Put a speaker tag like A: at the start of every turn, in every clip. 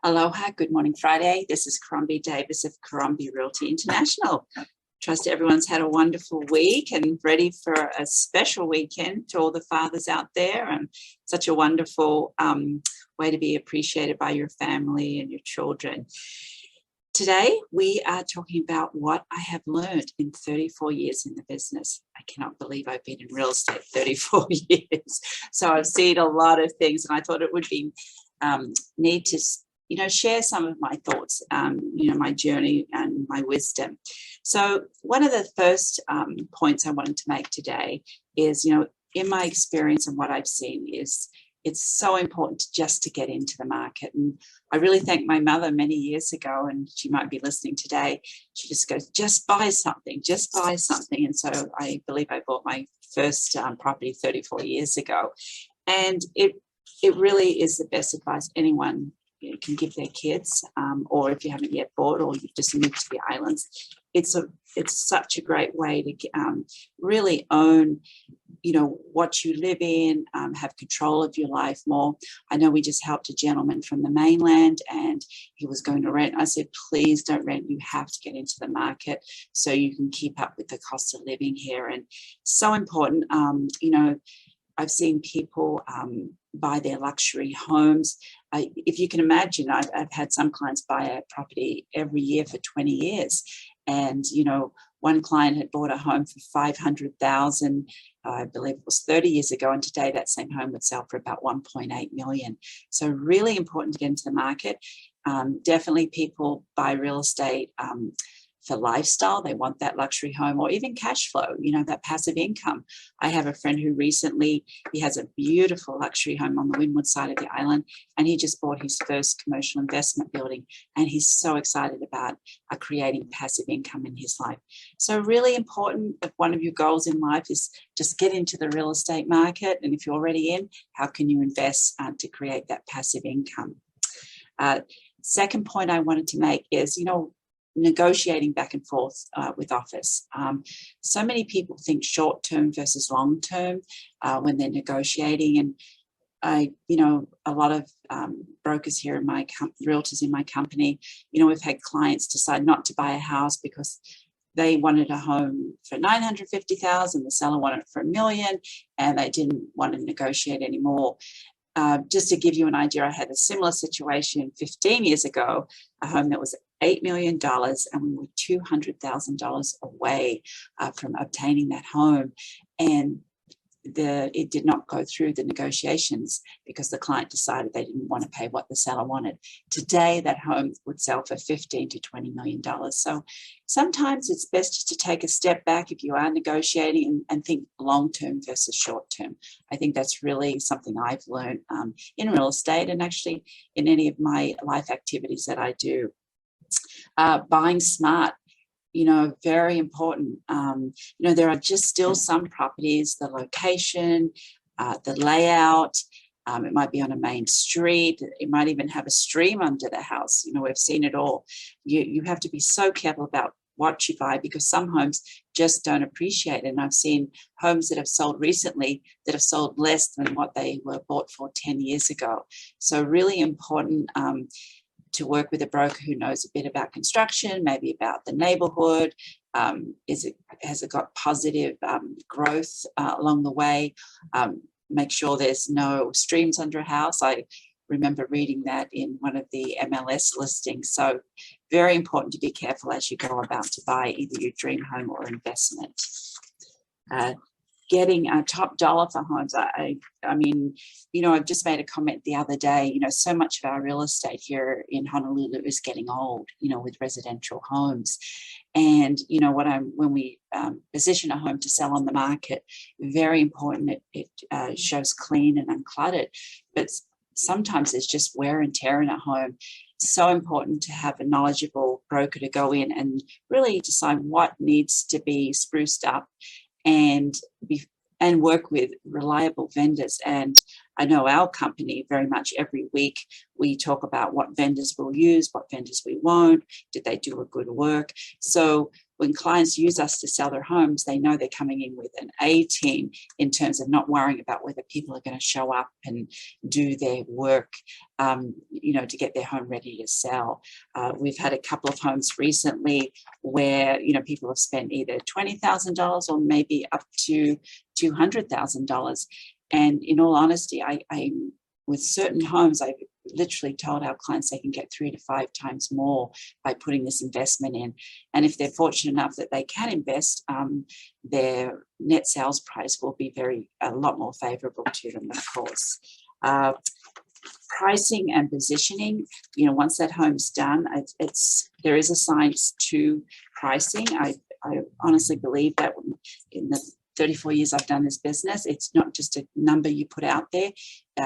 A: Aloha, good morning Friday. This is Crombie Davis of Crombie Realty International. Trust everyone's had a wonderful week and ready for a special weekend to all the fathers out there, and such a wonderful way to be appreciated by your family and your children. Today, we are talking about what I have learned in 34 years in the business. I cannot believe I've been in real estate 34 years. So I've seen a lot of things, and I thought it would be need to share some of my thoughts, my journey and my wisdom. So one of the first points I wanted to make today is, in my experience and what I've seen is it's so important just to get into the market. And I really thank my mother many years ago, and she might be listening today. She just goes, just buy something, just buy something. And so I believe I bought my first property 34 years ago. And it really is the best advice anyone can give their kids, or if you haven't yet bought or you've just moved to the islands. It's such a great way to really own what you live in, have control of your life more. I know we just helped a gentleman from the mainland, and he was going to rent. I said, please don't rent. You have to get into the market so you can keep up with the cost of living here. And so important. I've seen people buy their luxury homes. If you can imagine, I've had some clients buy a property every year for 20 years. And, one client had bought a home for $500,000, I believe it was 30 years ago. And today that same home would sell for about $1.8 million. So really important to get into the market. Definitely people buy real estate for lifestyle. They want that luxury home, or even cash flow, that passive income. I have a friend who recently, he has a beautiful luxury home on the windward side of the island, and he just bought his first commercial investment building, and he's so excited about creating passive income in his life. So really important, if one of your goals in life is just get into the real estate market, and if you're already in, how can you invest to create that passive income? Second point I wanted to make is, negotiating back and forth with offers. So many people think short-term versus long-term when they're negotiating. And a lot of brokers here in my realtors in my company, we've had clients decide not to buy a house because they wanted a home for $950,000, the seller wanted it for $1 million, and they didn't want to negotiate anymore. Just to give you an idea, I had a similar situation 15 years ago, a home that was $8 million, and we were $200,000 away from obtaining that home. And it did not go through the negotiations because the client decided they didn't want to pay what the seller wanted. Today, that home would sell for $15 to $20 million. So sometimes it's best just to take a step back if you are negotiating and think long-term versus short-term. I think that's really something I've learned in real estate, and actually in any of my life activities that I do. Buying smart, very important. There are just still some properties, the location, the layout, it might be on a main street, it might even have a stream under the house. We've seen it all. You have to be so careful about what you buy, because some homes just don't appreciate it. And I've seen homes that have sold recently that have sold less than what they were bought for 10 years ago. So really important to work with a broker who knows a bit about construction, maybe about the neighborhood. Has it got positive growth along the way? Make sure there's no streams under a house. I remember reading that in one of the MLS listings. So very important to be careful as you go about to buy either your dream home or investment. Getting a top dollar for homes. I've just made a comment the other day, so much of our real estate here in Honolulu is getting old, with residential homes. And, when we position a home to sell on the market, very important, it shows clean and uncluttered. But sometimes there's just wear and tear in a home. It's so important to have a knowledgeable broker to go in and really decide what needs to be spruced up and work with reliable vendors. And I know our company very much every week we talk about what vendors we'll use, what vendors we won't, did they do a good work. So when clients use us to sell their homes, they know they're coming in with an A team in terms of not worrying about whether people are going to show up and do their work, to get their home ready to sell. We've had a couple of homes recently where, people have spent either $20,000 or maybe up to $200,000. And in all honesty, I with certain homes, I've literally told our clients they can get 3 to 5 times more by putting this investment in. And if they're fortunate enough that they can invest, their net sales price will be a lot more favorable to them, of course. Pricing and positioning, once that home's done, there is a science to pricing. I honestly believe that in the 34 years I've done this business, it's not just a number you put out there.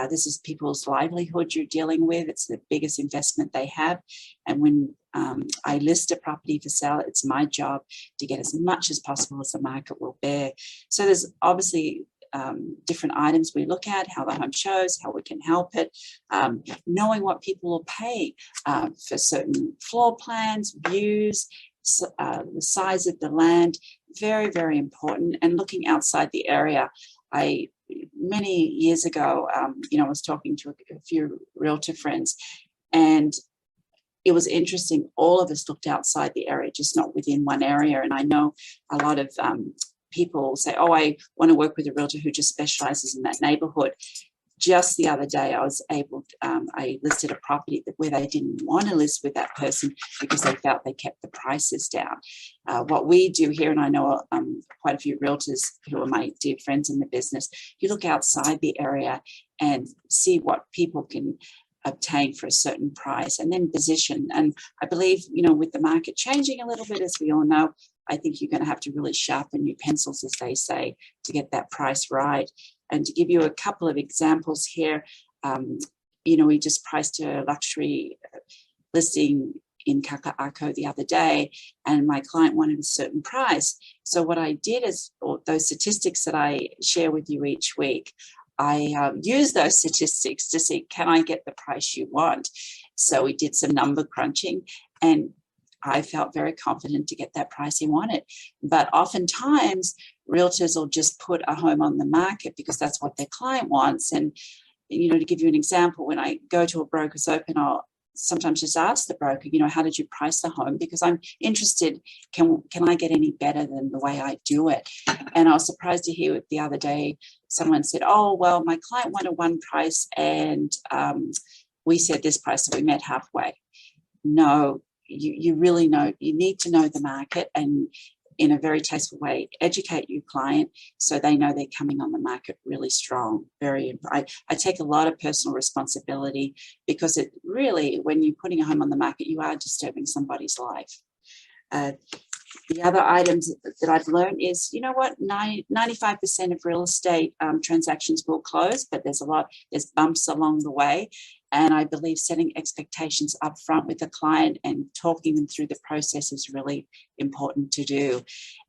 A: This is people's livelihood you're dealing with. It's the biggest investment they have. And when I list a property for sale, it's my job to get as much as possible as the market will bear. So there's obviously different items we look at, how the home shows, how we can help it, knowing what people will pay for certain floor plans, views, the size of the land, very, very important. And looking outside the area, many years ago, I was talking to a few realtor friends, and it was interesting. All of us looked outside the area, just not within one area. And I know a lot of people say, oh, I want to work with a realtor who just specializes in that neighborhood. Just the other day, I listed a property where they didn't want to list with that person because they felt they kept the prices down. What we do here, and I know quite a few realtors who are my dear friends in the business, you look outside the area and see what people can obtain for a certain price and then position. And I believe, with the market changing a little bit, as we all know, I think you're going to have to really sharpen your pencils, as they say, to get that price right. And to give you a couple of examples here, we just priced a luxury listing in Kaka'ako the other day, and my client wanted a certain price. So what I did is, those statistics that I share with you each week, I use those statistics to see, can I get the price you want? So we did some number crunching, and I felt very confident to get that price he wanted. But oftentimes, realtors will just put a home on the market because that's what their client wants. And, to give you an example, when I go to a broker's open, I'll sometimes just ask the broker, how did you price the home? Because I'm interested, can I get any better than the way I do it? And I was surprised to hear the other day, someone said, oh, well, my client wanted one price and we said this price, so we met halfway. No, you really know, you need to know the market and in a very tasteful way, educate your client so they know they're coming on the market really strong. I take a lot of personal responsibility because it really, when you're putting a home on the market, you are disturbing somebody's life. The other items that I've learned is, 95% of real estate transactions will close, but there's bumps along the way. And I believe setting expectations up front with the client and talking them through the process is really important to do.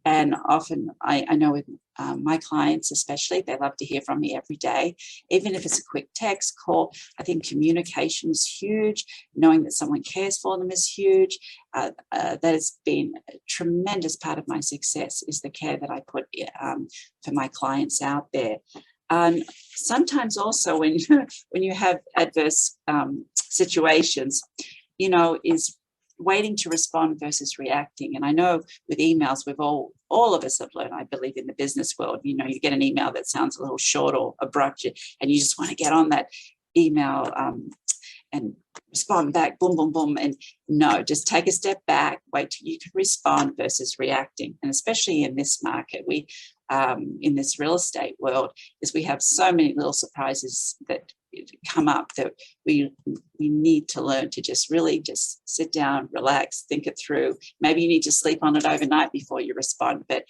A: And often I know with my clients especially, they love to hear from me every day, even if it's a quick text call. I think communication is huge. Knowing that someone cares for them is huge. That has been a tremendous part of my success, is the care that I put for my clients out there. Sometimes also when you have adverse situations, is waiting to respond versus reacting. And I know with emails, we've all of us have learned, I believe, in the business world, you get an email that sounds a little short or abrupt, and you just want to get on that email and respond back, boom, boom, boom. And no, just take a step back, wait till you can respond versus reacting. And especially in this market, in this real estate world, is we have so many little surprises that come up that we need to learn to just sit down, relax, think it through. Maybe you need to sleep on it overnight before you respond, but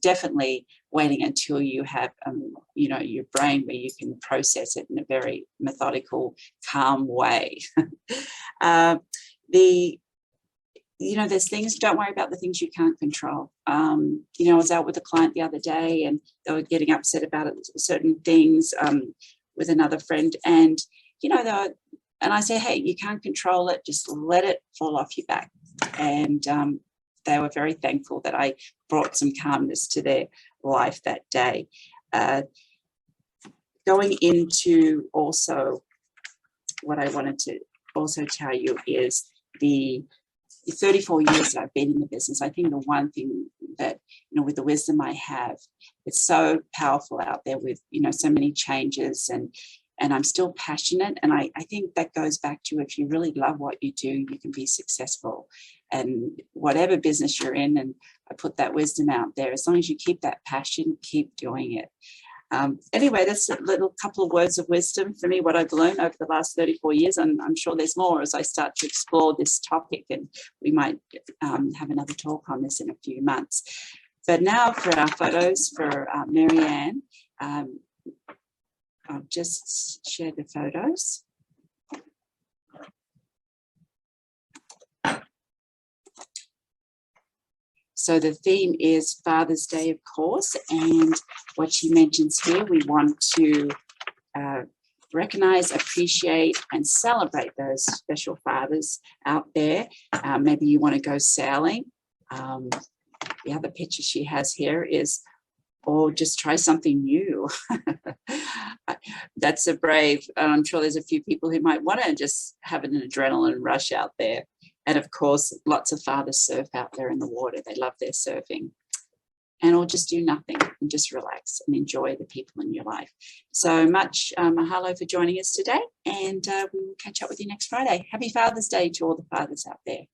A: definitely waiting until you have your brain where you can process it in a very methodical, calm way. There's things, don't worry about the things you can't control. I was out with a client the other day and they were getting upset about certain things. with another friend, and and I say, hey, you can't control it, just let it fall off your back. And they were very thankful that I brought some calmness to their life that day. Going into also what I wanted to also tell you is the 34 years that I've been in the business. I think the one thing that, with the wisdom I have, it's so powerful out there with, so many changes, and I'm still passionate. And I think that goes back to, if you really love what you do, you can be successful. And whatever business you're in, and I put that wisdom out there, as long as you keep that passion, keep doing it. Anyway, that's a little couple of words of wisdom for me, what I've learned over the last 34 years. And I'm sure there's more as I start to explore this topic, and we might have another talk on this in a few months. But now for our photos for Marianne, I'll just share the photos. So the theme is Father's Day, of course, and what she mentions here, we want to recognize, appreciate, and celebrate those special fathers out there. Maybe you want to go sailing. The other picture she has here is, or just try something new. That's a brave. I'm sure there's a few people who might want to just have an adrenaline rush out there. And of course, lots of fathers surf out there in the water. They love their surfing. And or just do nothing and just relax and enjoy the people in your life. So much mahalo for joining us today, and we will catch up with you next Friday. Happy Father's Day to all the fathers out there.